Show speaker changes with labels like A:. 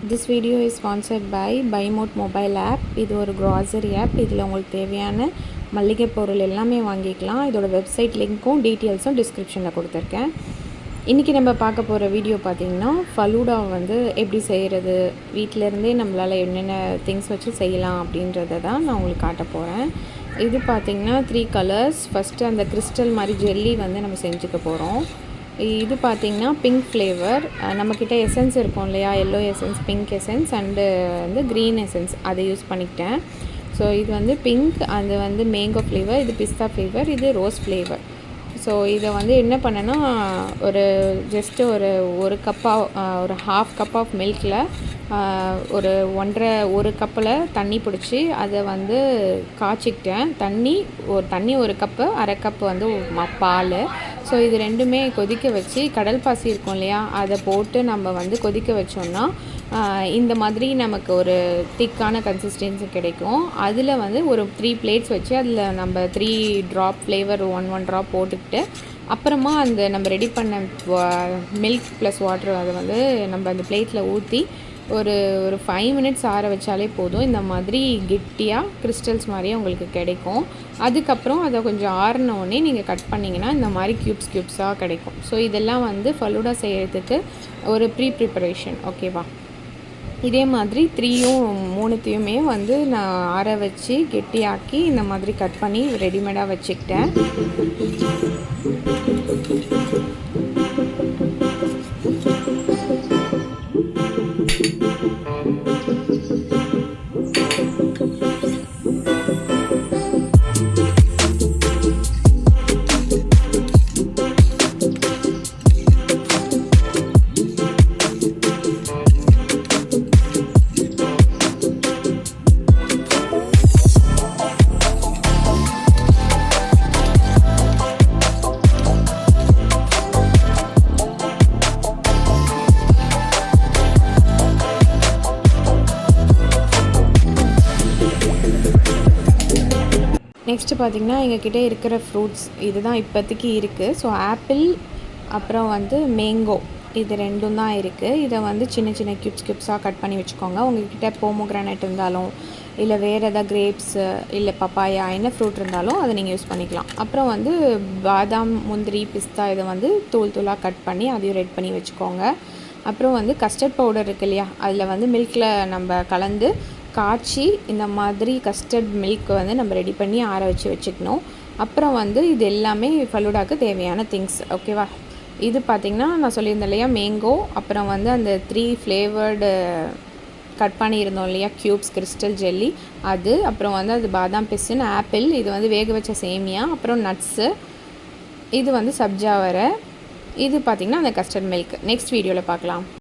A: This video is sponsored by BuyMote mobile app. இது ஒரு grocery app. இதில் உங்களுக்கு தேவையான மளிகை பொருள் எல்லாமே வாங்கிக்கலாம். இதோட வெப்சைட் லிங்க்கும் டீட்டெயில்ஸும் டிஸ்கிரிப்ஷனில் கொடுத்துருக்கேன். இன்றைக்கி நம்ம பார்க்க போகிற வீடியோ பார்த்திங்கன்னா ஃபலூடா வந்து எப்படி செய்கிறது, வீட்டிலேருந்தே நம்மளால் என்னென்ன திங்ஸ் வச்சு செய்யலாம் அப்படின்றத தான் நான் உங்களுக்கு காட்ட போகிறேன். இது பார்த்திங்கன்னா 3 கலர்ஸ். ஃபஸ்ட்டு அந்த கிறிஸ்டல் மாதிரி ஜெல்லி வந்து நம்ம செஞ்சுக்க போகிறோம். இது பார்த்திங்கன்னா பிங்க் ஃப்ளேவர். நம்மக்கிட்ட எசன்ஸ் இருக்கும் இல்லையா, yellow essence, pink essence and வந்து க்ரீன் எசன்ஸ், அதை யூஸ் பண்ணிக்கிட்டேன். ஸோ இது வந்து பிங்க், அது வந்து மேங்கோ ஃப்ளேவர், இது பிஸ்தா ஃப்ளேவர், இது ரோஸ் ஃப்ளேவர். ஸோ இதை வந்து என்ன பண்ணேன்னா, ஒரு ஜஸ்ட்டு ஒரு கப்பாக ஒரு ½ கப் ஆஃப் மில்கில் ஒரு கப்பில் தண்ணி பிடிச்சி அதை வந்து காய்ச்சிக்கிட்டேன். தண்ணி ஒரு கப்பு, அரை கப்பு வந்து பால். ஸோ இது ரெண்டுமே கொதிக்க வச்சு, கடல் பாசி இருக்கும் இல்லையா, அதை போட்டு நம்ம வந்து கொதிக்க வச்சோன்னா இந்த மாதிரி நமக்கு ஒரு திக்கான கன்சிஸ்டன்சி கிடைக்கும். அதில் வந்து ஒரு 3 பிளேட்ஸ் வச்சு அதில் நம்ம 3 ட்ராப் ஃப்ளேவர் 1 ட்ராப் போட்டுக்கிட்டு, அப்புறமா அந்த நம்ம ரெடி பண்ண மில்க் ப்ளஸ் வாட்டர் அதை வந்து நம்ம அந்த பிளேட்டில் ஊற்றி ஒரு 5 மினிட்ஸ் ஆற வச்சாலே போதும். இந்த மாதிரி கெட்டியாக கிறிஸ்டல்ஸ் மாதிரியே உங்களுக்கு கிடைக்கும். அதுக்கப்புறம் அதை கொஞ்சம் ஆறினோடனே நீங்கள் கட் பண்ணிங்கன்னா இந்த மாதிரி க்யூப்ஸாக கிடைக்கும். ஸோ இதெல்லாம் வந்து ஃபலூடா செய்கிறதுக்கு ஒரு ப்ரிப்பரேஷன், ஓகேவா? இதே மாதிரி 3த்தையுமே வந்து நான் ஆற வச்சு கெட்டியாக்கி இந்த மாதிரி கட் பண்ணி ரெடிமேடாக வச்சுக்கிட்டேன். நெக்ஸ்ட்டு பார்த்திங்கன்னா எங்ககிட்ட இருக்கிற ஃப்ரூட்ஸ் இதுதான் இப்போதைக்கு இருக்குது. ஸோ ஆப்பிள், அப்புறம் வந்து மேங்கோ, இது 2 தான் இருக்குது. இதை வந்து சின்ன சின்ன க்யூப்ஸாக கட் பண்ணி வச்சுக்கோங்க. உங்கள்கிட்ட போமோகிரானேட் இருந்தாலும், இல்லை வேறு எதாவது கிரேப்ஸு, இல்லை பப்பாயா, என்ன ஃப்ரூட் இருந்தாலும் அதை நீங்கள் யூஸ் பண்ணிக்கலாம். அப்புறம் வந்து பாதாம், முந்திரி, பிஸ்தா, இதை வந்து தூளாக கட் பண்ணி அதையும் ரெடி பண்ணி வச்சுக்கோங்க. அப்புறம் வந்து கஸ்டர்ட் பவுடர் இருக்குது இல்லையா, அதில் வந்து மில்கில் நம்ம கலந்து காய்ச்சி இந்த மாதிரி கஸ்டர்ட் மில்க் வந்து நம்ம ரெடி பண்ணி ஆற வச்சுக்கணும். அப்புறம் வந்து இது எல்லாமே ஃபலூடாக்கு தேவையான திங்ஸ், ஓகேவா? இது பார்த்திங்கன்னா நான் சொல்லியிருந்தேன் இல்லையா, மேங்கோ, அப்புறம் வந்து அந்த 3 ஃப்ளேவர்டு கட் பண்ணியிருந்தோம் இல்லையா க்யூப்ஸ் கிறிஸ்டல் ஜெல்லி, அது, அப்புறம் வந்து அது பாதாம் பிசின், ஆப்பிள், இது வந்து வேக வச்ச சேமியா, அப்புறம் நட்ஸு, இது வந்து சப்ஜா வரை, இது பார்த்திங்கன்னா அந்த கஸ்டர்ட் மில்க். நெக்ஸ்ட் வீடியோவில் பார்க்கலாம்.